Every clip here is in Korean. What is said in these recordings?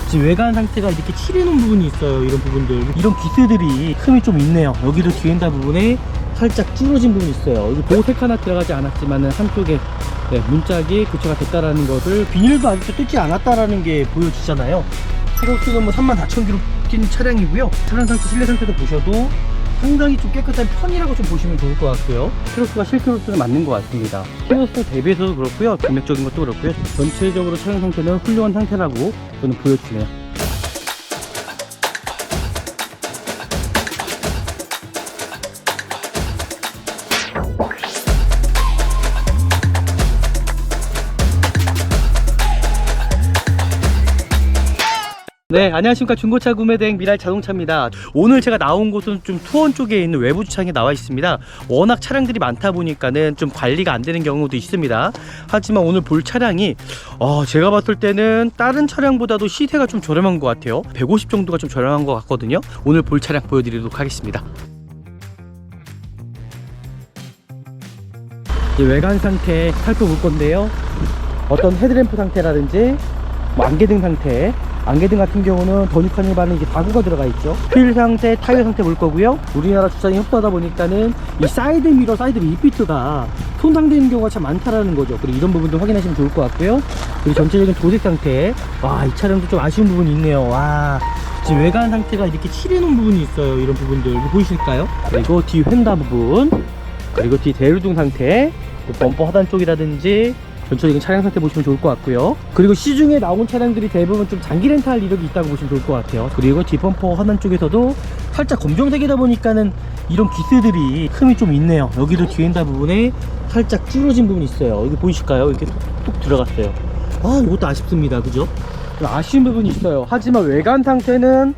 지금 외관 상태가 이렇게 칠해놓은 부분이 있어요. 이런 부분들, 이런 기스들이 흠이 좀 있네요. 여기도 뒤엔다 부분에 살짝 찌러진 부분이 있어요. 여기 보색 하나 들어가지 않았지만은 한쪽에 문짝이 교체가 됐다라는 것을, 비닐도 아직도 뜯지 않았다라는 게 보여지잖아요. 키로수는 뭐 34,000km 뛴 차량이고요. 차량 상태, 실내 상태도 보셔도 상당히 좀 깨끗한 편이라고 좀 보시면 좋을 것 같고요. 키로수가 실키로수는 맞는 것 같습니다. 키로수 대비해서도 그렇고요, 금액적인 것도 그렇고요, 전체적으로 차량 상태는 훌륭한 상태라고 저는 보여지네요. 네, 안녕하십니까. 중고차 구매대행 미랄 자동차입니다. 오늘 제가 나온 곳은 좀 투원 쪽에 있는 외부 주차장에 나와 있습니다. 워낙 차량들이 많다 보니까는 좀 관리가 안 되는 경우도 있습니다. 하지만 오늘 볼 차량이 제가 봤을 때는 다른 차량보다도 시세가 좀 저렴한 것 같아요. 150 정도가 좀 저렴한 것 같거든요. 오늘 볼 차량 보여드리도록 하겠습니다. 외관 상태 살펴볼 건데요, 어떤 헤드램프 상태라든지 안개등 상태, 안개등 같은 경우는 더뉴 카니발은 이게 다구가 들어가 있죠. 휠 상태, 타이어 상태 볼 거고요. 우리나라 주차장이 협소하다 보니까는 이 사이드 미러, 사이드 립피트가 손상되는 경우가 참 많다라는 거죠. 그리고 이런 부분도 확인하시면 좋을 것 같고요. 그리고 전체적인 도색 상태, 이 차량도 좀 아쉬운 부분이 있네요. 지금 외관 상태가 이렇게 칠해놓은 부분이 있어요. 이런 부분들 이거 보이실까요? 그리고 뒤 휀다 부분, 그리고 뒤 대류등 상태, 범퍼 하단 쪽이라든지 전체적인 차량 상태 보시면 좋을 것 같고요. 그리고 시중에 나온 차량들이 대부분 좀 장기 렌탈 이력이 있다고 보시면 좋을 것 같아요. 그리고 뒷범퍼 하단 쪽에서도 살짝 검정색이다 보니까는 이런 기스들이 흠이 좀 있네요. 여기도 뒤엔다 부분에 살짝 찌러진 부분이 있어요. 여기 보이실까요? 이렇게 톡톡 들어갔어요. 이것도 아쉽습니다. 그죠? 아쉬운 부분이 있어요. 하지만 외관 상태는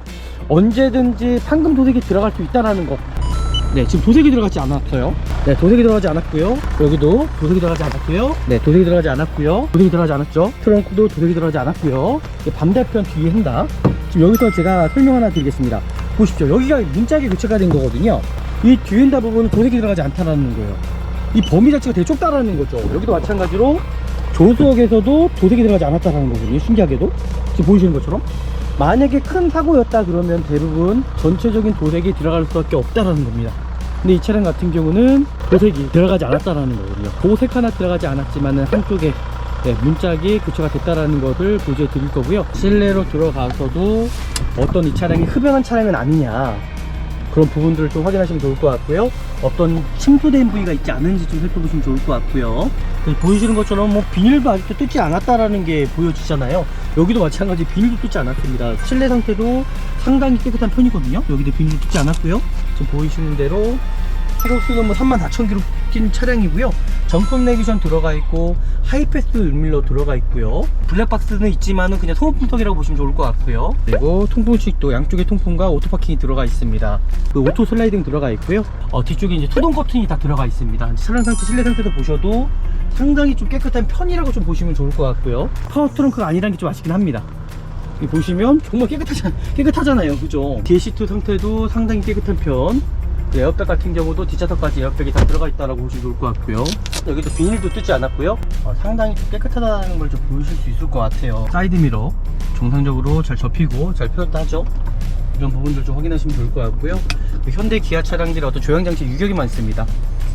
언제든지 판금 도색이 들어갈 수 있다는 거. 네, 지금 도색이 들어가지 않았어요. 네, 도색이 들어가지 않았고요. 여기도 도색이 들어가지 않았고요. 네, 도색이 들어가지 않았고요. 도색이 들어가지 않았죠. 트렁크도 도색이 들어가지 않았고요. 반대편 뒤에 휀다. 지금 여기서 제가 설명 하나 드리겠습니다. 보십시오. 여기가 문짝이 교체가 된 거거든요. 이 뒤엔다 부분은 도색이 들어가지 않다라는 거예요. 이 범위 자체가 되게 좁다라는 거죠. 여기도 마찬가지로 조수석에서도 도색이 들어가지 않았다라는 거거든요. 신기하게도 지금 보이시는 것처럼. 만약에 큰 사고였다 그러면 대부분 전체적인 도색이 들어갈 수밖에 없다라는 겁니다. 근데 이 차량 같은 경우는 도색이 들어가지 않았다라는 거거든요. 도색 하나 들어가지 않았지만은 한쪽에 문짝이 교체가 됐다라는 것을 보여드릴 거고요. 실내로 들어가서도 어떤 이 차량이 흡연한 차량은 아니냐, 그런 부분들을 좀 확인하시면 좋을 것 같고요. 어떤 침투된 부위가 있지 않은지 좀 살펴보시면 좋을 것 같고요. 보이시는 것처럼 비닐도 아직도 뜯지 않았다라는 게 보여지잖아요. 여기도 마찬가지 비닐도 뜯지 않았습니다. 실내 상태도 상당히 깨끗한 편이거든요. 여기도 비닐도 뜯지 않았고요. 지금 보이시는 대로 키로수는 뭐 34,000km 뛴 차량이고요. 정품 내비션 들어가 있고 하이패스 은밀러 들어가 있고요. 블랙박스는 있지만은 그냥 소모품턱이라고 보시면 좋을 것 같고요. 그리고 통풍식도 양쪽에 통풍과 오토파킹이 들어가 있습니다. 그 오토 슬라이딩 들어가 있고요. 뒤쪽에 이제 투동 커튼이 다 들어가 있습니다. 차량 상태, 실내 상태도 보셔도 상당히 좀 깨끗한 편이라고 좀 보시면 좋을 것 같고요. 파워 트렁크가 아니라는 게 좀 아쉽긴 합니다. 여기 보시면 정말 깨끗하잖아요. 그죠? 뒤에 시트 상태도 상당히 깨끗한 편. 에어백 같은 경우도 뒷좌석까지 에어백이 다 들어가 있다고 보시면 좋을 것 같고요. 여기도 비닐도 뜯지 않았고요. 상당히 좀 깨끗하다는 걸 좀 보여줄 수 있을 것 같아요. 사이드미러 정상적으로 잘 접히고 잘 펴졌다 하죠. 이런 부분들 좀 확인하시면 좋을 것 같고요. 현대 기아 차량들의 어떤 조향장치 유격이 많습니다.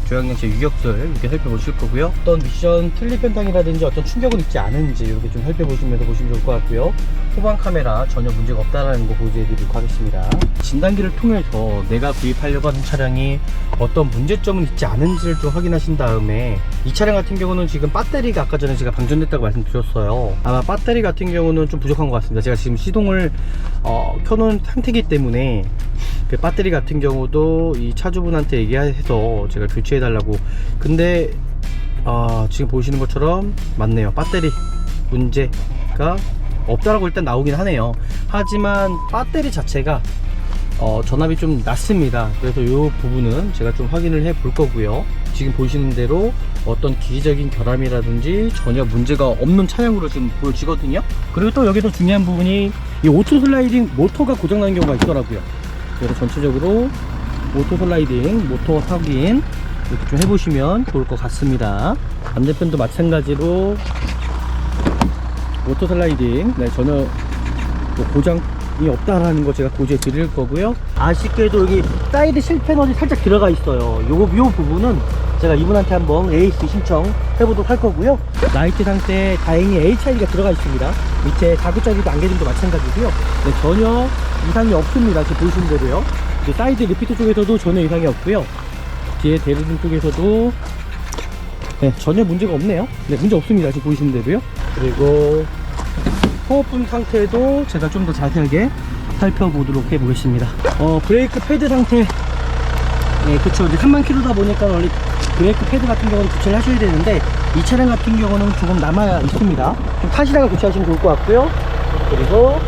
조향장치 유격들 이렇게 살펴보실 거고요. 어떤 미션 틀립 변당이라든지 어떤 충격은 있지 않은지 이렇게 좀 살펴보시면서 보시면 좋을 것 같고요. 후방 카메라 전혀 문제가 없다라는 거 보여드리도록 하겠습니다. 진단기를 통해서 내가 구입하려고 하는 차량이 어떤 문제점은 있지 않은지를 좀 확인하신 다음에, 이 차량 같은 경우는 지금 배터리가 아까 전에 제가 방전됐다고 말씀드렸어요. 아마 배터리 같은 경우는 좀 부족한 것 같습니다. 제가 지금 시동을 켜놓은 상태이기 때문에 그 배터리 같은 경우도 이 차주분한테 얘기해서 제가 교체해 달라고. 근데 지금 보시는 것처럼 맞네요. 배터리 문제가 없다라고 일단 나오긴 하네요. 하지만 배터리 자체가 전압이 좀 낮습니다. 그래서 이 부분은 제가 좀 확인을 해 볼 거고요. 지금 보시는 대로 어떤 기기적인 결함이라든지 전혀 문제가 없는 차량으로 지금 보여지거든요. 그리고 또 여기서 중요한 부분이 이 오토 슬라이딩 모터가 고장나는 경우가 있더라고요. 그래서 전체적으로 오토 슬라이딩 모터 확인 이렇게 좀 해보시면 좋을 것 같습니다. 반대편도 마찬가지로 오토 슬라이딩 전혀 뭐 고장이 없다라는 거 제가 고지해 드릴 거고요. 아쉽게도 여기 사이드 실패널이 살짝 들어가 있어요. 요 부분은 제가 이분한테 한번 AS 신청해 보도록 할 거고요. 라이트 상태에 다행히 HID가 들어가 있습니다. 밑에 4구짜리도 안개등도 마찬가지고요. 네, 전혀 이상이 없습니다. 지금 보시는 대로요. 사이드 리피터 쪽에서도 전혀 이상이 없고요. 뒤에 대리등 쪽에서도 네, 전혀 문제가 없네요. 네, 문제 없습니다. 지금 보시는 대로요. 그리고 호흡분 상태도 제가 좀 더 자세하게 살펴보도록 해보겠습니다. 브레이크 패드 상태, 네, 그쵸. 이제 3만 킬로다 보니까 원래 브레이크 패드 같은 경우는 교체를 하셔야 되는데 이 차량 같은 경우는 조금 남아 있습니다. 좀 타시다가 교체하시면 좋을 것 같고요. 그리고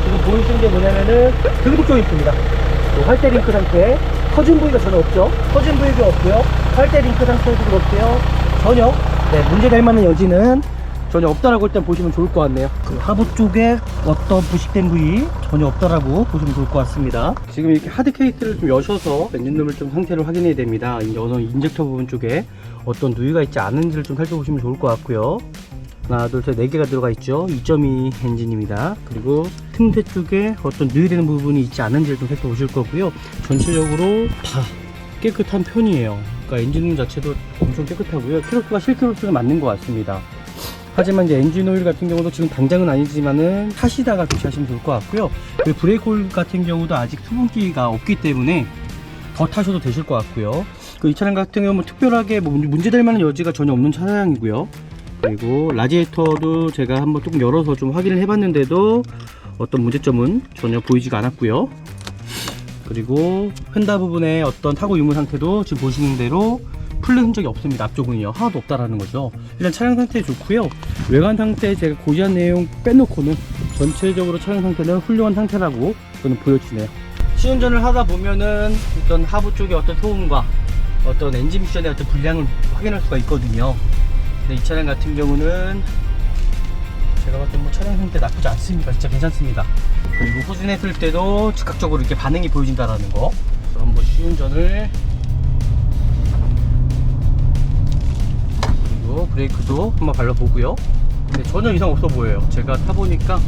지금 보이시는 게 뭐냐면은 등록 조인트입니다. 활대 링크 상태, 터진 부위가 전혀 없죠. 터진 부위가 없고요. 활대 링크 상태도 그렇고요. 전혀 문제될 만한 여지는 전혀 없다라고 일단 보시면 좋을 것 같네요. 그 하부 쪽에 어떤 부식된 부위 전혀 없다라고 보시면 좋을 것 같습니다. 지금 이렇게 하드 케이스를 좀 여셔서 엔진룸을 좀 상태를 확인해야 됩니다. 이제 어느 인젝터 부분 쪽에 어떤 누유가 있지 않은지를 좀 살펴보시면 좋을 것 같고요. 하나, 둘, 셋, 4개가 들어가 있죠. 2.2 엔진입니다. 그리고 틈새 쪽에 어떤 누유되는 부분이 있지 않은지를 좀 살펴보실 거고요. 전체적으로 다 깨끗한 편이에요. 그러니까 엔진룸 자체도 엄청 깨끗하고요. 키로수가 실키로수는 맞는 것 같습니다. 하지만 이제 엔진 오일 같은 경우도 지금 당장은 아니지만은 타시다가 교체하시면 좋을 것 같고요. 그리고 브레이크 오일 같은 경우도 아직 수분기가 없기 때문에 더 타셔도 되실 것 같고요. 이 차량 같은 경우는 특별하게 문제될 만한 여지가 전혀 없는 차량이고요. 그리고 라디에이터도 제가 한번 조금 열어서 좀 확인을 해봤는데도 어떤 문제점은 전혀 보이지가 않았고요. 그리고 휀다 부분에 어떤 타고 유무 상태도 지금 보시는 대로 풀린 흔적이 없습니다. 앞쪽은요, 하나도 없다라는 거죠. 일단 차량 상태 좋고요. 외관 상태 제가 고지한 내용 빼놓고는 전체적으로 차량 상태는 훌륭한 상태라고 저는 보여지네요. 시운전을 하다 보면은 어떤 하부 쪽에 어떤 소음과 어떤 엔진 미션의 어떤 불량을 확인할 수가 있거든요. 근데 이 차량 같은 경우는 제가 봤을 때 차량 상태 나쁘지 않습니다. 진짜 괜찮습니다. 그리고 후진했을 때도 즉각적으로 이렇게 반응이 보여진다라는 거. 그래서 한번 시운전을, 그리고 브레이크도 한번 발라보고요. 네, 전혀 이상 없어 보여요. 제가 타보니까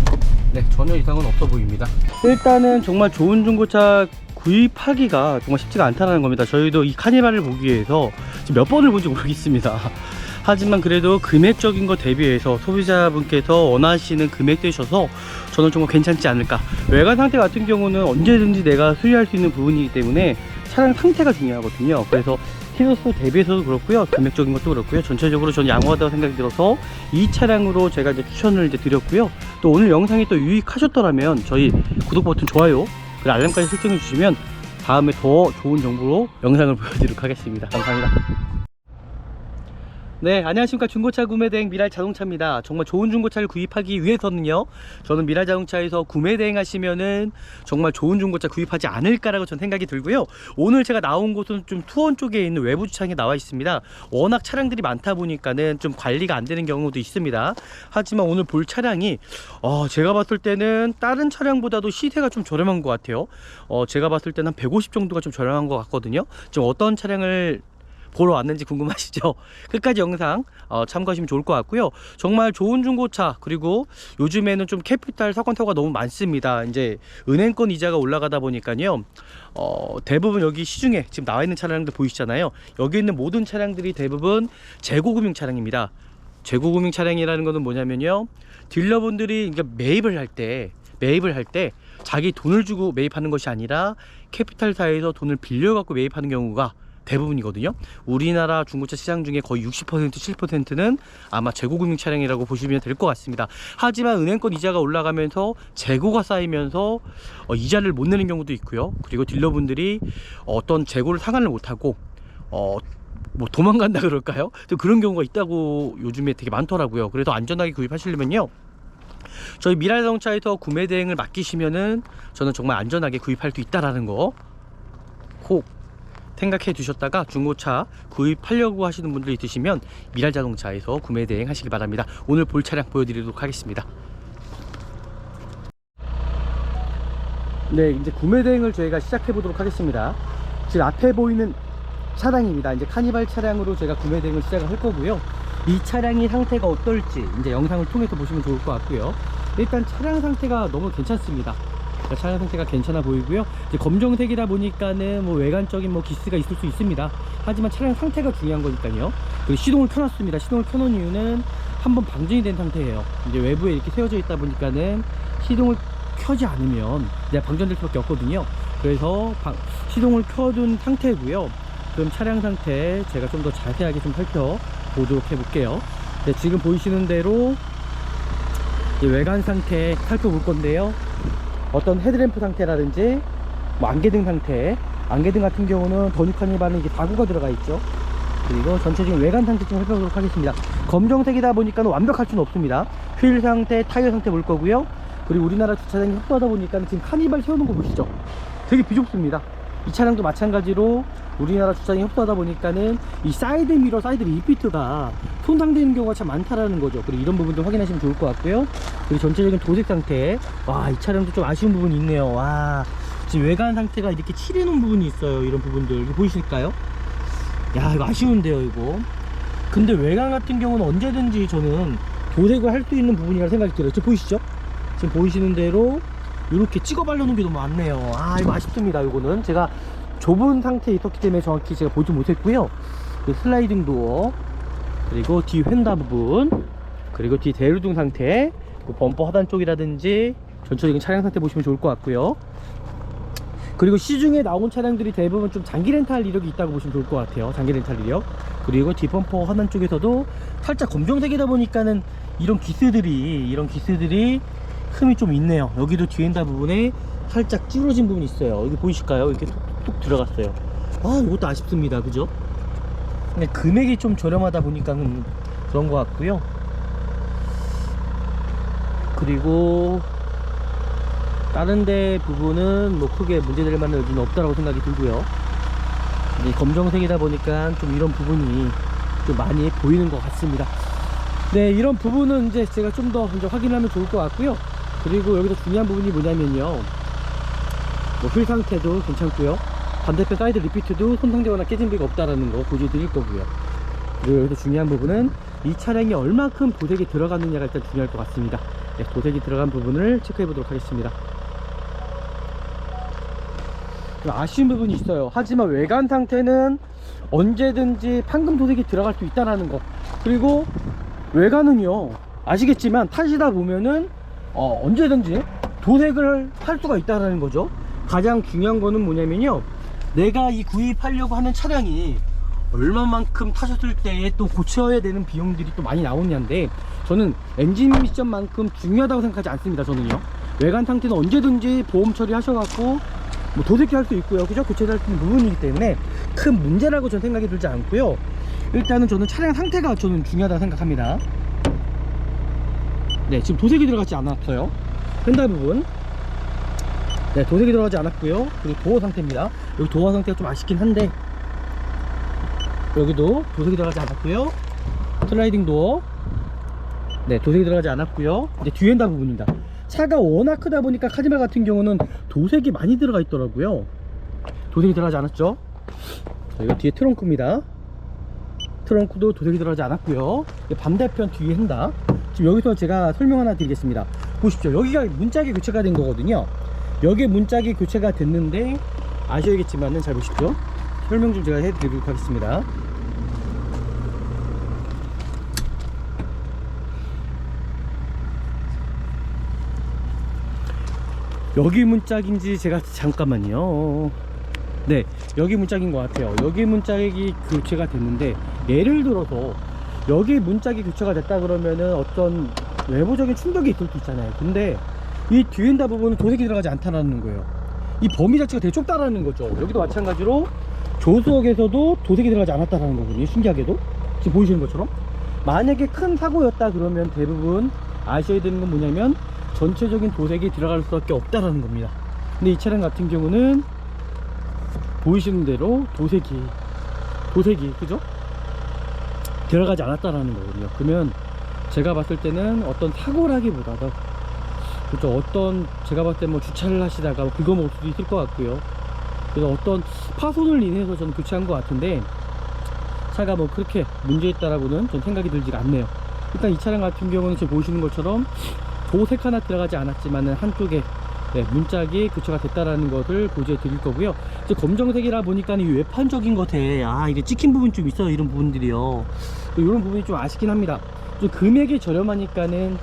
네, 전혀 이상은 없어 보입니다. 일단은 정말 좋은 중고차 구입하기가 정말 쉽지가 않다는 겁니다. 저희도 이 카니발을 보기 위해서 지금 몇 번을 본지 모르겠습니다. 하지만 그래도 금액적인 거 대비해서 소비자분께서 원하시는 금액대셔서 저는 정말 괜찮지 않을까. 외관 상태 같은 경우는 언제든지 내가 수리할 수 있는 부분이기 때문에 차량 상태가 중요하거든요. 그래서 키로수 대비해서도 그렇고요, 금액적인 것도 그렇고요, 전체적으로 저는 양호하다고 생각이 들어서 이 차량으로 제가 이제 추천을 이제 드렸고요. 또 오늘 영상이 또 유익하셨더라면 저희 구독 버튼, 좋아요, 그리고 알람까지 설정해 주시면 다음에 더 좋은 정보로 영상을 보여드리도록 하겠습니다. 감사합니다. 네, 안녕하십니까. 중고차 구매대행 미랄자동차입니다. 정말 좋은 중고차를 구입하기 위해서는요, 저는 미랄자동차에서 구매대행 하시면은 정말 좋은 중고차 구입하지 않을까라고 저는 생각이 들고요. 오늘 제가 나온 곳은 좀 투원 쪽에 있는 외부 주차장에 나와 있습니다. 워낙 차량들이 많다 보니까는 좀 관리가 안 되는 경우도 있습니다. 하지만 오늘 볼 차량이 제가 봤을 때는 다른 차량보다도 시세가 좀 저렴한 것 같아요. 제가 봤을 때는 한 150 정도가 좀 저렴한 것 같거든요. 지금 어떤 차량을 보러 왔는지 궁금하시죠? 끝까지 영상 참고하시면 좋을 것 같고요. 정말 좋은 중고차, 그리고 요즘에는 좀 캐피탈 사건타고가 너무 많습니다. 이제 은행권 이자가 올라가다 보니까요, 대부분 여기 시중에 지금 나와 있는 차량들 보이시잖아요. 여기 있는 모든 차량들이 대부분 재고금융 차량입니다. 재고금융 차량이라는 것은 뭐냐면요, 딜러분들이 매입을 할 때 자기 돈을 주고 매입하는 것이 아니라 캐피탈사에서 돈을 빌려 갖고 매입하는 경우가 대부분이거든요. 우리나라 중고차 시장 중에 거의 60%, 70%는 아마 재고금융 차량이라고 보시면 될 것 같습니다. 하지만 은행권 이자가 올라가면서 재고가 쌓이면서 이자를 못 내는 경우도 있고요. 그리고 딜러분들이 어떤 재고를 상환을 못하고 뭐 도망간다 그럴까요? 또 그런 경우가 있다고 요즘에 되게 많더라고요. 그래서 안전하게 구입하시려면요, 저희 미랄자동차에서 구매 대행을 맡기시면은 저는 정말 안전하게 구입할 수 있다라는 거 꼭 생각해 두셨다가 중고차 구입하려고 하시는 분들이 있으시면 미랄자동차에서 구매 대행 하시기 바랍니다. 오늘 볼 차량 보여드리도록 하겠습니다. 네, 이제 구매 대행을 저희가 시작해 보도록 하겠습니다. 지금 앞에 보이는 차량입니다. 이제 카니발 차량으로 제가 구매 대행을 시작을 할 거고요. 이 차량이 상태가 어떨지 이제 영상을 통해서 보시면 좋을 것 같고요. 일단 차량 상태가 너무 괜찮습니다. 차량 상태가 괜찮아 보이고요. 이제 검정색이다 보니까는 뭐 외관적인 뭐 기스가 있을 수 있습니다. 하지만 차량 상태가 중요한 거니까요. 그리고 시동을 켜놨습니다. 시동을 켜놓은 이유는 한번 방전이 된 상태예요. 이제 외부에 이렇게 세워져 있다 보니까는 시동을 켜지 않으면 이제 방전될 수밖에 없거든요. 그래서 시동을 켜둔 상태고요. 그럼 차량 상태 제가 좀 더 자세하게 좀 살펴보도록 해볼게요. 네, 지금 보이시는 대로 외관 상태 살펴볼 건데요. 어떤 헤드램프 상태라든지 뭐 안개등 상태, 안개등 같은 경우는 더뉴카니발은 이게 다구가 들어가 있죠. 그리고 전체적인 외관 상태 좀 살펴보도록 하겠습니다. 검정색이다 보니까 완벽할 수는 없습니다. 휠 상태, 타이어 상태 볼 거고요. 그리고 우리나라 주차장이 협소하다 보니까 지금 카니발 세우는 거 보시죠. 되게 비좁습니다. 이 차량도 마찬가지로 우리나라 주차장이 협소하다 보니까는 이 사이드 미러, 사이드 리피트가 손상되는 경우가 참 많다라는 거죠. 그리고 이런 부분도 확인하시면 좋을 것 같고요. 그리고 전체적인 도색 상태, 와, 이 차량도 좀 아쉬운 부분이 있네요. 와, 지금 외관 상태가 이렇게 칠해놓은 부분이 있어요. 이런 부분들 이거 보이실까요? 야, 이거 아쉬운데요, 이거. 근데 외관 같은 경우는 언제든지 저는 도색을 할 수 있는 부분이라 생각이 들어요. 지금 보이시죠? 지금 보이시는 대로 이렇게 찍어 발려놓은 게 너무 많네요. 아, 이거 아쉽습니다. 이거는 제가 좁은 상태에 있었기 때문에 정확히 제가 보지 못했고요. 그 슬라이딩 도어, 그리고 뒤 휀다 부분, 그리고 뒤 대류등 상태, 그 범퍼 하단 쪽이라든지 전체적인 차량 상태 보시면 좋을 것 같고요. 그리고 시중에 나온 차량들이 대부분 좀 장기 렌탈 이력이 있다고 보시면 좋을 것 같아요. 장기 렌탈 이력. 그리고 뒷범퍼 하단 쪽에서도 살짝 검정색이다 보니까는 이런 기스들이 흠이 좀 있네요. 여기도 뒤엔다 부분에 살짝 찌그러진 부분이 있어요. 여기 보이실까요? 이렇게 톡톡 들어갔어요. 아, 이것도 아쉽습니다. 그죠? 근데 금액이 좀 저렴하다 보니까 그런 것 같고요. 그리고 다른 데 부분은 뭐 크게 문제될 만한 여지는 없다라고 생각이 들고요. 이제 검정색이다 보니까 좀 이런 부분이 좀 많이 보이는 것 같습니다. 네, 이런 부분은 이제 제가 좀 더 확인하면 좋을 것 같고요. 그리고 여기서 중요한 부분이 뭐냐면요, 뭐 휠 상태도 괜찮고요. 반대편 사이드 리피트도 손상되거나 깨진 비가 없다라는 거 보여드릴 거고요. 그리고 여기서 중요한 부분은 이 차량이 얼마큼 도색이 들어갔느냐가 일단 중요할 것 같습니다. 네, 도색이 들어간 부분을 체크해 보도록 하겠습니다. 아쉬운 부분이 있어요. 하지만 외관 상태는 언제든지 판금 도색이 들어갈 수 있다는 거. 그리고 외관은요, 아시겠지만 타시다 보면은 언제든지 도색을 할 수가 있다는 거죠. 가장 중요한 거는 뭐냐면요, 내가 이 구입하려고 하는 차량이 얼마만큼 타셨을 때에 또 고쳐야 되는 비용들이 또 많이 나오냐인데, 저는 엔진 미션만큼 중요하다고 생각하지 않습니다. 저는요, 외관 상태는 언제든지 보험 처리하셔갖고 뭐 도색해 할 수 있고요, 그죠? 교체할 수 있는 부분이기 때문에 큰 문제라고 저는 생각이 들지 않고요. 일단은 저는 차량 상태가 저는 중요하다고 생각합니다. 네, 지금 도색이 들어가지 않았어요. 펜다 부분, 네, 도색이 들어가지 않았고요. 그리고 도어 상태입니다. 여기 도어 상태가 좀 아쉽긴 한데 여기도 도색이 들어가지 않았고요. 슬라이딩 도어, 네, 도색이 들어가지 않았고요. 이제 뒤엔다 부분입니다. 차가 워낙 크다 보니까 카니발 같은 경우는 도색이 많이 들어가 있더라고요. 도색이 들어가지 않았죠. 자, 이거 뒤에 트렁크입니다. 트렁크도 도색이 들어가지 않았고요. 반대편 뒤에 헨다. 지금 여기서 제가 설명 하나 드리겠습니다. 보십시오. 여기가 문짝이 교체가 된 거거든요. 여기에 문짝이 교체가 됐는데 아셔야겠지만은, 잘 보십시오. 설명 좀 제가 해드리도록 하겠습니다. 여기 문짝인지 제가 잠깐만요. 네, 여기 문짝인 것 같아요. 여기 문짝이 교체가 됐는데, 예를 들어서 여기 문짝이 교체가 됐다 그러면은 어떤 외부적인 충격이 있을 수 있잖아요. 근데 이 뒤엔다 부분은 도색이 들어가지 않다라는 거예요. 이 범위 자체가 되게 좁다라는 거죠. 여기도 마찬가지로 조수석에서도 도색이 들어가지 않았다라는 거거든요. 신기하게도 지금 보이시는 것처럼. 만약에 큰 사고였다 그러면 대부분 아셔야 되는 건 뭐냐면 전체적인 도색이 들어갈 수밖에 없다라는 겁니다. 근데 이 차량 같은 경우는 보이시는 대로 도색이 그죠? 들어가지 않았다라는 거거든요. 그러면 제가 봤을 때는 어떤 사고라기보다도, 그죠, 어떤 제가 봤을 때 뭐 주차를 하시다가 뭐 긁어먹을 수도 있을 것 같고요. 그래서 어떤 파손을 인해서 저는 교체한 것 같은데, 차가 뭐 그렇게 문제 있다라고는 전 생각이 들지가 않네요. 일단 이 차량 같은 경우는 지금 보시는 것처럼 도색 하나 들어가지 않았지만은 한쪽에 네, 문짝이 교체가 됐다라는 것을 보여드릴 거고요. 이제 검정색이라 보니까 이 외판적인 것에 이게 찍힌 부분 좀 있어요. 이런 부분들이요. 이런 부분이 좀 아쉽긴 합니다. 좀 금액이 저렴하니까는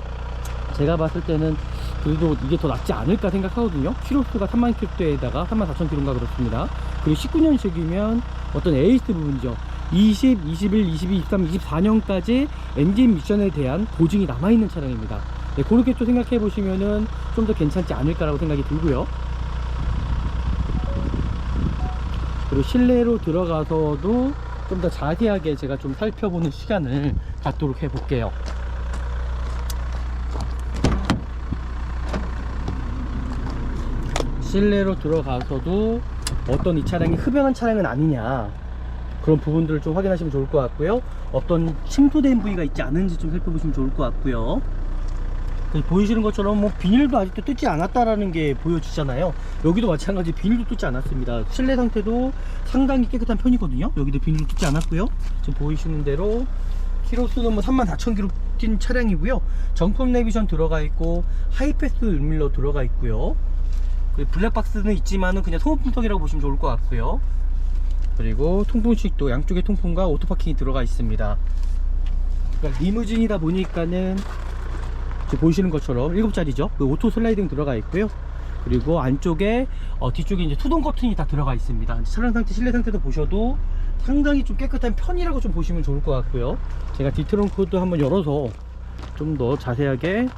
제가 봤을 때는 그래도 이게 더 낫지 않을까 생각하거든요. 키로수가 30,000km에다가 34,000km인가 그렇습니다. 그리고 19년식이면 어떤 에이스 부분이죠. 20, 21, 22, 23, 24년까지 엔진 미션에 대한 보증이 남아있는 차량입니다. 네, 그렇게 또 생각해 보시면은 좀 더 괜찮지 않을까라고 생각이 들고요. 그리고 실내로 들어가서도 좀 더 자세하게 제가 좀 살펴보는 시간을 갖도록 해 볼게요. 실내로 들어가서도 어떤 이 차량이 흡연한 차량은 아니냐, 그런 부분들을 좀 확인하시면 좋을 것 같고요. 어떤 침투된 부위가 있지 않은지 좀 살펴보시면 좋을 것 같고요. 보이시는 것처럼 뭐 비닐도 아직도 뜯지 않았다라는 게 보여지잖아요. 여기도 마찬가지 비닐도 뜯지 않았습니다. 실내 상태도 상당히 깨끗한 편이거든요. 여기도 비닐도 뜯지 않았고요. 지금 보이시는 대로 키로수는 뭐 34,000km 뛴 차량이고요. 정품 내비전 들어가 있고 하이패스 음밀러 들어가 있고요. 그리고 블랙박스는 있지만은 그냥 소모품통이라고 보시면 좋을 것 같고요. 그리고 통풍식도 양쪽에 통풍과 오토파킹이 들어가 있습니다. 그러니까 리무진이다 보니까는 지금 보이시는 것처럼 7자리죠. 그 오토 슬라이딩 들어가 있고요. 그리고 안쪽에 뒤쪽에 이제 투동 커튼이 다 들어가 있습니다. 차량 상태, 실내 상태도 보셔도 상당히 좀 깨끗한 편이라고 좀 보시면 좋을 것 같고요. 제가 뒤트렁크도 한번 열어서 좀 더 자세하게,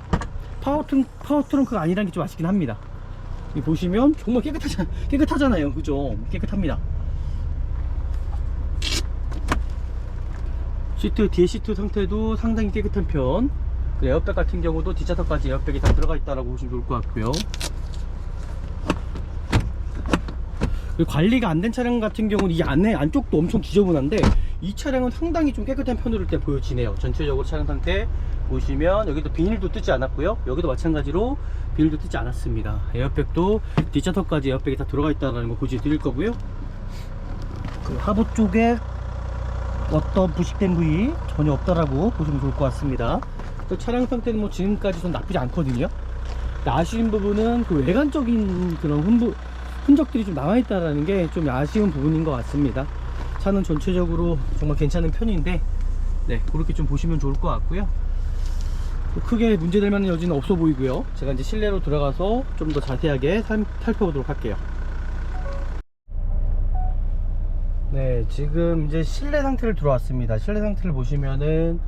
파워 트렁크가 아니라는 게 좀 아쉽긴 합니다. 이 보시면 정말 깨끗하잖아요. 그죠? 깨끗합니다. 시트, 뒤에 시트 상태도 상당히 깨끗한 편. 에어백 같은 경우도 뒷좌석까지 에어백이 다 들어가 있다라고 보시면 좋을 것 같고요. 관리가 안 된 차량 같은 경우는 이 안쪽도 엄청 지저분한데 이 차량은 상당히 좀 깨끗한 편으로 일단 보여지네요. 전체적으로 차량 상태 보시면 여기도 비닐도 뜯지 않았고요. 여기도 마찬가지로 비닐도 뜯지 않았습니다. 에어백도 뒷좌석까지 에어백이 다 들어가 있다는 거 보여드릴 거고요. 그 하부 쪽에 어떤 부식된 부위 전혀 없다라고 보시면 좋을 것 같습니다. 차량 상태는 뭐 지금까지 좀 나쁘지 않거든요. 아쉬운 부분은 그 외관적인 그런 흔적들이 좀 남아있다라는 게 좀 아쉬운 부분인 것 같습니다. 차는 전체적으로 정말 괜찮은 편인데, 네, 그렇게 좀 보시면 좋을 것 같고요. 크게 문제될 만한 여지는 없어 보이고요. 제가 이제 실내로 들어가서 좀 더 자세하게 살펴보도록 할게요. 네, 지금 이제 실내 상태를 들어왔습니다. 실내 상태를 보시면은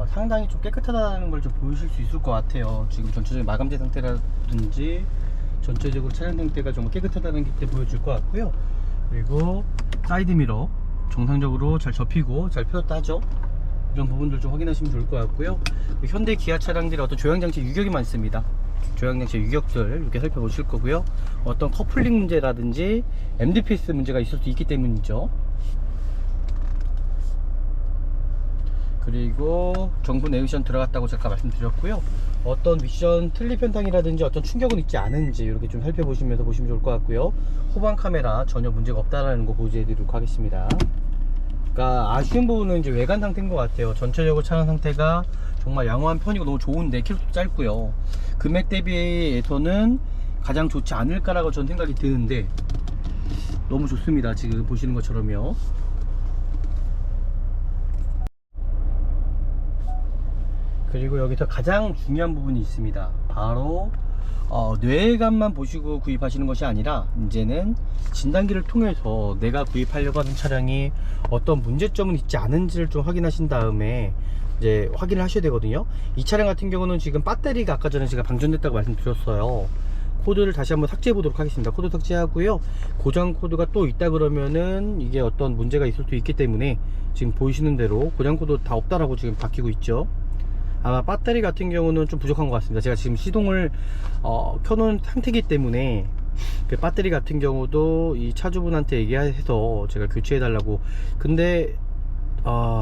상당히 좀 깨끗하다는 걸 좀 보여줄 수 있을 것 같아요. 지금 전체적인 마감재 상태라든지 전체적으로 차량 상태가 정말 깨끗하다는 게 보여줄 것 같고요. 그리고 사이드 미러 정상적으로 잘 접히고 잘 펴졌다 하죠. 이런 부분들 좀 확인하시면 좋을 것 같고요. 현대 기아 차량들의 어떤 조향장치 유격이 많습니다. 조향장치 유격들 이렇게 살펴보실 거고요. 어떤 커플링 문제라든지 MDPS 문제가 있을 수 있기 때문이죠. 그리고 정품 내비전 들어갔다고 제가 말씀드렸고요. 어떤 미션 틀립 현상이라든지 어떤 충격은 있지 않은지 이렇게 좀 살펴보시면서 보시면 좋을 것 같고요. 후방 카메라 전혀 문제가 없다라는 거 보여드리도록 하겠습니다. 그러니까 아쉬운 부분은 이제 외관 상태인 것 같아요. 전체적으로 차량 상태가 정말 양호한 편이고 너무 좋은데 키로수도 짧고요. 금액 대비해서는 가장 좋지 않을까라고 저는 생각이 드는데 너무 좋습니다. 지금 보시는 것처럼요. 그리고 여기서 가장 중요한 부분이 있습니다. 바로 뇌감만 보시고 구입하시는 것이 아니라 이제는 진단기를 통해서 내가 구입하려고 하는 차량이 어떤 문제점은 있지 않은지를 좀 확인하신 다음에 이제 확인을 하셔야 되거든요. 이 차량 같은 경우는 지금 배터리가 아까 전에 제가 방전됐다고 말씀드렸어요. 코드를 다시 한번 삭제해 보도록 하겠습니다. 코드 삭제하고요. 고장 코드가 또 있다 그러면은 이게 어떤 문제가 있을 수 있기 때문에 지금 보이시는 대로 고장 코드 다 없다라고 지금 바뀌고 있죠. 아마 배터리 같은 경우는 좀 부족한 것 같습니다. 제가 지금 시동을 켜놓은 상태이기 때문에 그 배터리 같은 경우도 이 차주분한테 얘기해서 제가 교체해 달라고. 근데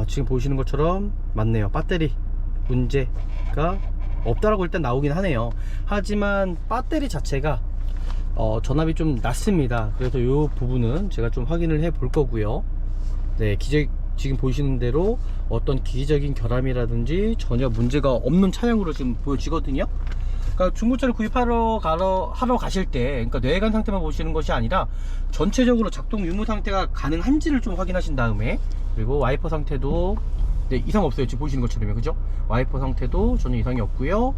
지금 보시는 것처럼 맞네요. 배터리 문제가 없다라고 일단 나오긴 하네요. 하지만 배터리 자체가 전압이 좀 낮습니다. 그래서 이 부분은 제가 좀 확인을 해 볼 거고요. 네, 지금 보시는 대로 어떤 기기적인 결함이라든지 전혀 문제가 없는 차량으로 지금 보여지거든요. 그러니까 중고차를 하러 가실 때, 그러니까 내관 상태만 보시는 것이 아니라 전체적으로 작동 유무 상태가 가능한지를 좀 확인하신 다음에, 그리고 와이퍼 상태도 네, 이상 없어요. 지금 보시는 것처럼요, 그죠? 와이퍼 상태도 전혀 이상이 없고요.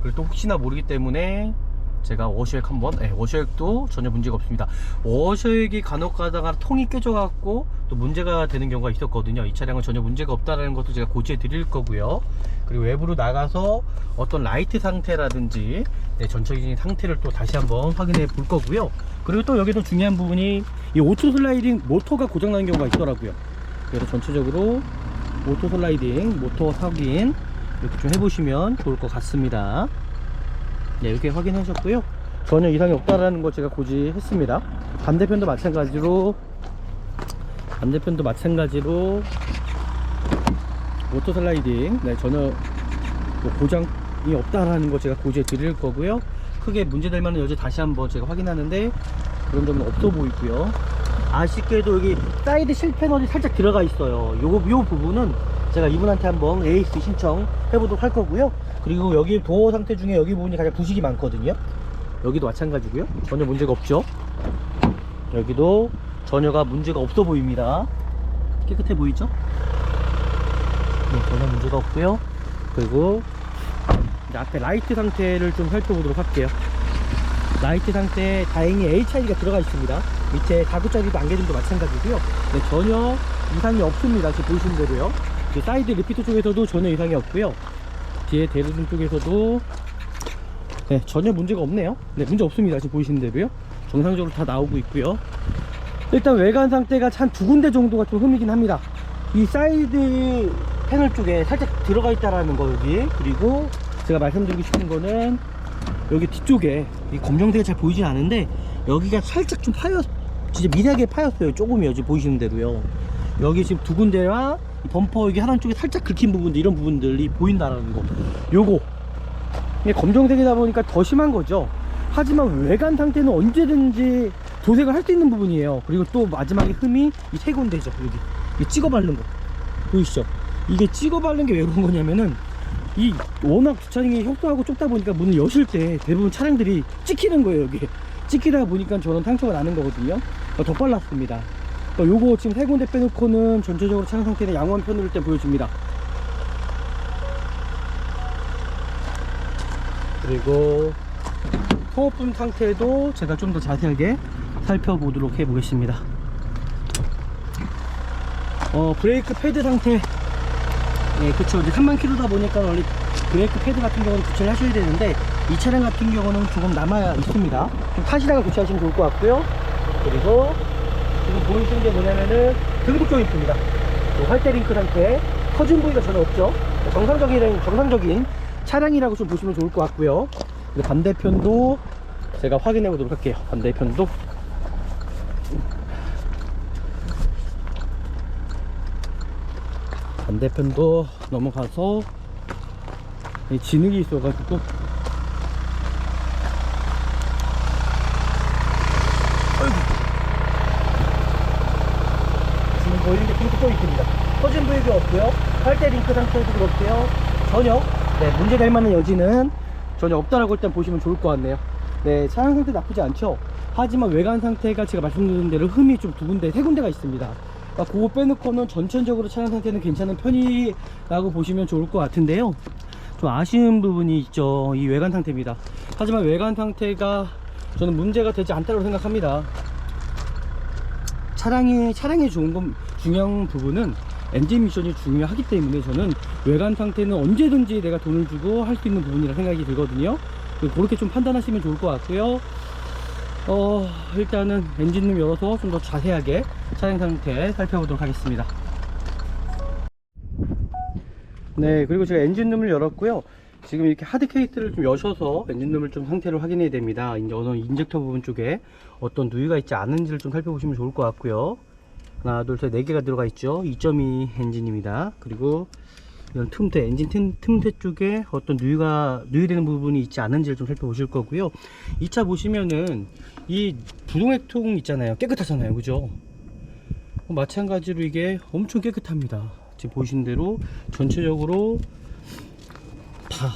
그리고 또 혹시나 모르기 때문에 제가 워셔액 한번, 네, 워셔액도 전혀 문제가 없습니다. 워셔액이 간혹 가다가 통이 깨져 갖고 또 문제가 되는 경우가 있었거든요. 이 차량은 전혀 문제가 없다라는 것도 제가 고지해 드릴 거고요. 그리고 외부로 나가서 어떤 라이트 상태라든지 네, 전체적인 상태를 또 다시 한번 확인해 볼 거고요. 그리고 또 여기도 중요한 부분이 이 오토 슬라이딩 모터가 고장나는 경우가 있더라고요. 그래서 전체적으로 오토 슬라이딩 모터 확인 이렇게 좀 해보시면 좋을 것 같습니다. 네, 이렇게 확인하셨고요. 전혀 이상이 없다라는 거 제가 고지했습니다. 반대편도 마찬가지로 오토 슬라이딩 네, 전혀 뭐 고장이 없다라는 거 제가 고지해 드릴 거고요. 크게 문제될 만한 여지 다시 한번 제가 확인하는데 그런 점은 없어 보이고요. 아쉽게도 여기 사이드 실 패널이 살짝 들어가 있어요. 요 부분은 제가 이분한테 한번 AS 신청해 보도록 할 거고요. 그리고 여기 도어 상태 중에 여기 부분이 가장 부식이 많거든요. 여기도 마찬가지고요. 전혀 문제가 없죠. 여기도 전혀가 문제가 없어 보입니다. 깨끗해 보이죠? 네, 전혀 문제가 없고요. 그리고 이제 앞에 라이트 상태를 좀 살펴보도록 할게요. 라이트 상태 다행히 HID가 들어가 있습니다. 밑에 다구짜리도 안개등도 마찬가지고요. 네, 전혀 이상이 없습니다. 지금 보시는 대로요. 사이드 리피터 쪽에서도 전혀 이상이 없고요. 뒤에 대리등 쪽에서도 네, 전혀 문제가 없네요. 네, 문제 없습니다. 지금 보시는 대로요. 정상적으로 다 나오고 있고요. 일단 외관 상태가 한 두 군데 정도가 좀 흠이긴 합니다. 이 사이드 패널 쪽에 살짝 들어가 있다라는 거 여기. 그리고 제가 말씀드리고 싶은 거는 여기 뒤쪽에 이 검정색이 잘 보이진 않은데 여기가 살짝 좀 진짜 미세하게 파였어요. 조금이요. 지금 보이시는 대로요. 여기 지금 두 군데와 범퍼 여기 하단 쪽에 살짝 긁힌 부분들, 이런 부분들이 보인다라는 거. 요거 이게 검정색이다 보니까 더 심한 거죠. 하지만 외관 상태는 언제든지 도색을 할 수 있는 부분이에요. 그리고 또 마지막에 흠이 이 세 군데죠. 여기 이게 찍어 바른 거 보이시죠? 이게 찍어 바른 게 왜 그런 거냐면은 이 워낙 주차장이 협소하고 좁다 보니까 문을 여실 때 대부분 차량들이 찍히는 거예요. 여기 찍히다 보니까 저는 상처가 나는 거거든요. 더 빨랐습니다. 요거 지금 세 군데 빼놓고는 전체적으로 차량 상태는 양호한 편으로 일단 보여집니다. 그리고 소모품 상태도 제가 좀 더 자세하게 살펴보도록 해보겠습니다. 브레이크 패드 상태, 네, 그쵸. 이제 3만 킬로다 보니까 원래 브레이크 패드 같은 경우는 교체를 하셔야 되는데 이 차량 같은 경우는 조금 남아 있습니다. 좀 타시다가 교체하시면 좋을 것 같고요. 그리고 지금 보이시는 게 뭐냐면은 등록 조인트입니다. 활대 링크 상태, 터진 부위가 전혀 없죠. 정상적인 차량이라고 좀 보시면 좋을 것 같고요. 반대편도 제가 확인해 보도록 할게요. 반대편도 넘어가서 진흙이 있어가지고 지금 보이는 게 핑크 포인트입니다. 터진 부위가 없고요. 활대 링크 상태도 그렇고요. 전혀 문제될 만한 여지는 전혀 없다라고 일단 보시면 좋을 것 같네요. 네, 차량 상태 나쁘지 않죠. 하지만 외관 상태가 제가 말씀드린 대로 흠이 좀 세 군데가 있습니다. 그러니까 그거 빼놓고는 전체적으로 차량 상태는 괜찮은 편이라고 보시면 좋을 것 같은데요. 좀 아쉬운 부분이 있죠. 이 외관 상태입니다. 하지만 외관 상태가 저는 문제가 되지 않다고 생각합니다. 차량이 중요한 부분은 엔진 미션이 중요하기 때문에 저는 외관 상태는 언제든지 내가 돈을 주고 할 수 있는 부분이라 생각이 들거든요. 그렇게 좀 판단하시면 좋을 것 같고요. 일단은 엔진룸 열어서 좀 더 자세하게 차량 상태 살펴보도록 하겠습니다. 네, 그리고 제가 엔진룸을 열었고요. 지금 이렇게 하드 케이스를 좀 여셔서 엔진룸을 좀 상태를 확인해야 됩니다. 이제 어느 인젝터 부분 쪽에 어떤 누유가 있지 않은지를 좀 살펴보시면 좋을 것 같고요. 하나, 둘, 셋, 4개가 들어가 있죠. 2.2 엔진입니다. 그리고 이런 틈새, 엔진 틈새 쪽에 어떤 누유되는 부분이 있지 않은지를 좀 살펴보실 거고요. 이 차 보시면은 이 부동액통 있잖아요. 깨끗하잖아요. 그죠? 마찬가지로 이게 엄청 깨끗합니다. 지금 보시는 대로 전체적으로 다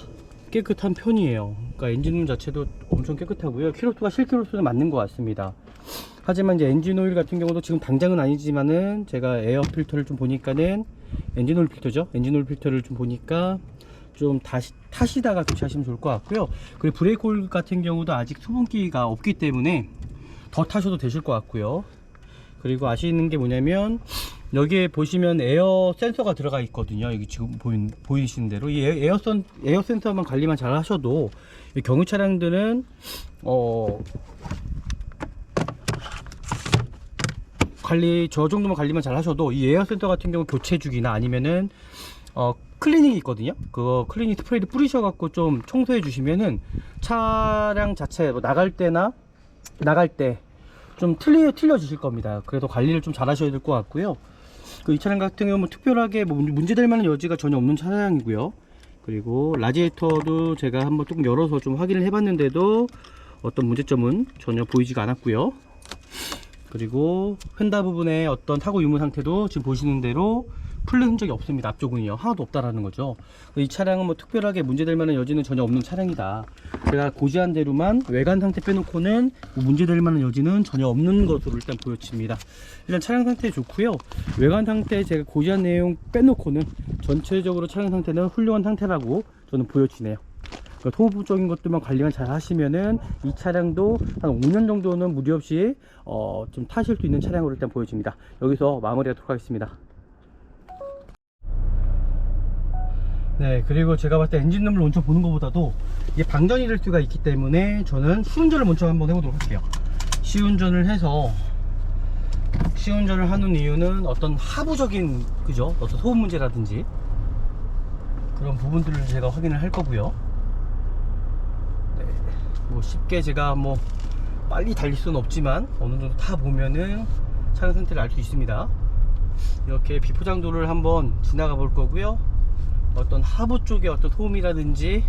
깨끗한 편이에요. 그러니까 엔진룸 자체도 엄청 깨끗하고요. 키로수가 실키로수는 맞는 것 같습니다. 하지만 이제 엔진 오일 같은 경우도 지금 당장은 아니지만은 제가 에어 필터를 좀 보니까는 엔진 오일 필터죠. 엔진 오일 필터를 좀 보니까 좀 다시 타시다가 교체하시면 좋을 것 같고요. 그리고 브레이크 오일 같은 경우도 아직 수분기가 없기 때문에 더 타셔도 되실 것 같고요. 그리고 아시는 게 뭐냐면 여기에 보시면 에어 센서가 들어가 있거든요. 여기 지금 보이시는 대로 이 에어 센서만 관리만 잘 하셔도 경유 차량들은 저 정도만 관리만 잘 하셔도 이 에어 센서 같은 경우 교체 주기나 아니면은 클리닝이 있거든요. 그거 클리닝 스프레이를 뿌리셔 갖고 좀 청소해 주시면은 차량 자체 나갈 때 좀 틀려지실 겁니다. 그래서 관리를 좀 잘 하셔야 될 것 같고요. 이 차량 같은 경우는 특별하게 문제될 만한 여지가 전혀 없는 차량이고요. 그리고 라디에이터도 제가 한번 조금 열어서 좀 확인을 해봤는데도 어떤 문제점은 전혀 보이지가 않았고요. 그리고 휀다 부분에 어떤 타고 유무 상태도 지금 보시는 대로 풀린 흔적이 없습니다. 앞쪽은요 하나도 없다라는 거죠. 이 차량은 뭐 특별하게 문제될 만한 여지는 전혀 없는 차량이다. 제가 고지한 대로만 외관 상태 빼놓고는 문제될 만한 여지는 전혀 없는 것으로 일단 보여집니다. 일단 차량 상태 좋고요. 외관 상태 제가 고지한 내용 빼놓고는 전체적으로 차량 상태는 훌륭한 상태라고 저는 보여지네요. 토부적인 것들만 관리만 잘 하시면은 이 차량도 한 5년 정도는 무리 없이 좀 타실 수 있는 차량으로 일단 보여집니다. 여기서 마무리하도록 하겠습니다. 네, 그리고 제가 봤을 때 엔진룸을 먼저 보는 것보다도 이게 방전이 될 수가 있기 때문에 저는 시운전을 먼저 한번 해보도록 할게요. 시운전을 하는 이유는 어떤 하부적인 어떤 소음 문제라든지 그런 부분들을 제가 확인을 할 거고요. 네, 뭐 쉽게 제가 뭐 빨리 달릴 수는 없지만 어느 정도 타 보면은 차량 상태를 알 수 있습니다. 이렇게 비포장도를 한번 지나가 볼 거고요. 어떤 하부 쪽에 어떤 소음이라든지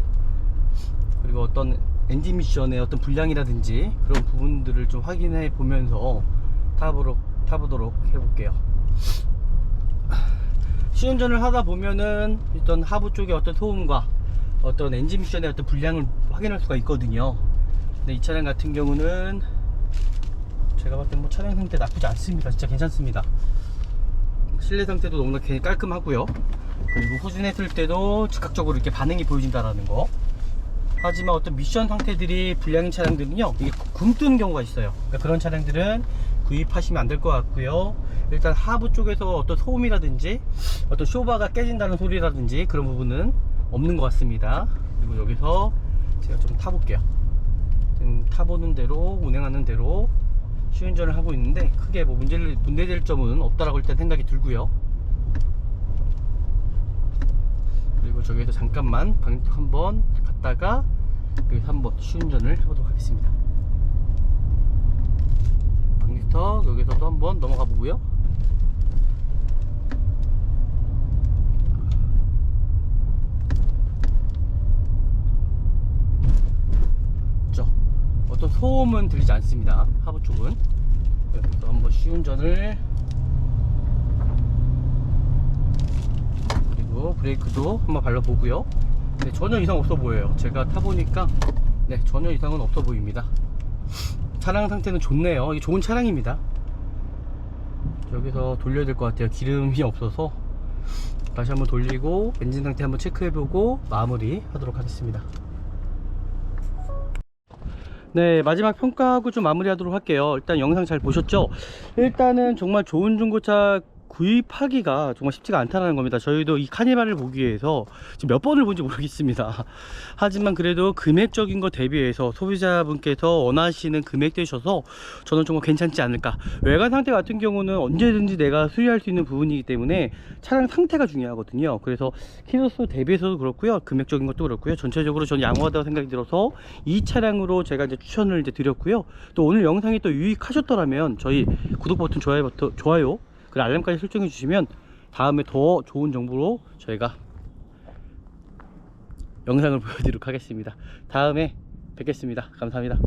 그리고 어떤 엔진 미션의 어떤 불량이라든지 그런 부분들을 좀 확인해 보면서 타보도록 해볼게요. 시운전을 하다 보면은 일단 하부 쪽에 어떤 소음과 어떤 엔진 미션의 어떤 불량을 확인할 수가 있거든요. 근데 이 차량 같은 경우는 제가 봤을 때 뭐 차량 상태 나쁘지 않습니다. 진짜 괜찮습니다. 실내 상태도 너무나 깔끔하고요. 그리고 후진했을 때도 즉각적으로 이렇게 반응이 보여진다라는 거. 하지만 어떤 미션 상태들이 불량인 차량들은요, 이게 굼뜨는 경우가 있어요. 그러니까 그런 차량들은 구입하시면 안 될 것 같고요. 일단 하부 쪽에서 어떤 소음이라든지 어떤 쇼바가 깨진다는 소리라든지 그런 부분은 없는 것 같습니다. 그리고 여기서 제가 좀 타볼게요. 지금 타보는 대로 운행하는 대로 시운전을 하고 있는데 크게 뭐 문제될 점은 없다라고 일단 생각이 들고요. 그리고 저기에서 잠깐만 한번 갔다가 여기서 한번 시운전을 해보도록 하겠습니다. 방지턱 여기서도 한번 넘어가 보고요. 그렇죠? 어떤 소음은 들리지 않습니다. 하부 쪽은. 여기서 한번 시운전을, 그리고 브레이크도 한번 밟아보고요. 네, 전혀 이상 없어 보여요. 제가 타보니까 네, 전혀 이상은 없어 보입니다. 차량 상태는 좋네요. 이게 좋은 차량입니다. 여기서 돌려야 될 것 같아요. 기름이 없어서 다시 한번 돌리고 엔진 상태 한번 체크해보고 마무리 하도록 하겠습니다. 네, 마지막 평가하고 좀 마무리하도록 할게요. 일단 영상 잘 보셨죠? 일단은 정말 좋은 중고차 구입하기가 정말 쉽지가 않다는 겁니다. 저희도 이 카니발을 보기 위해서 지금 몇 번을 본지 모르겠습니다. 하지만 그래도 금액적인 거 대비해서 소비자분께서 원하시는 금액 되셔서 저는 정말 괜찮지 않을까. 외관 상태 같은 경우는 언제든지 내가 수리할 수 있는 부분이기 때문에 차량 상태가 중요하거든요. 그래서 키로수 대비해서도 그렇고요, 금액적인 것도 그렇고요, 전체적으로 저는 양호하다고 생각이 들어서 이 차량으로 제가 이제 추천을 드렸고요. 또 오늘 영상이 또 유익하셨더라면 저희 구독 버튼, 좋아요 그리고 알람까지 설정해 주시면 다음에 더 좋은 정보로 저희가 영상을 보여드리도록 하겠습니다. 다음에 뵙겠습니다. 감사합니다.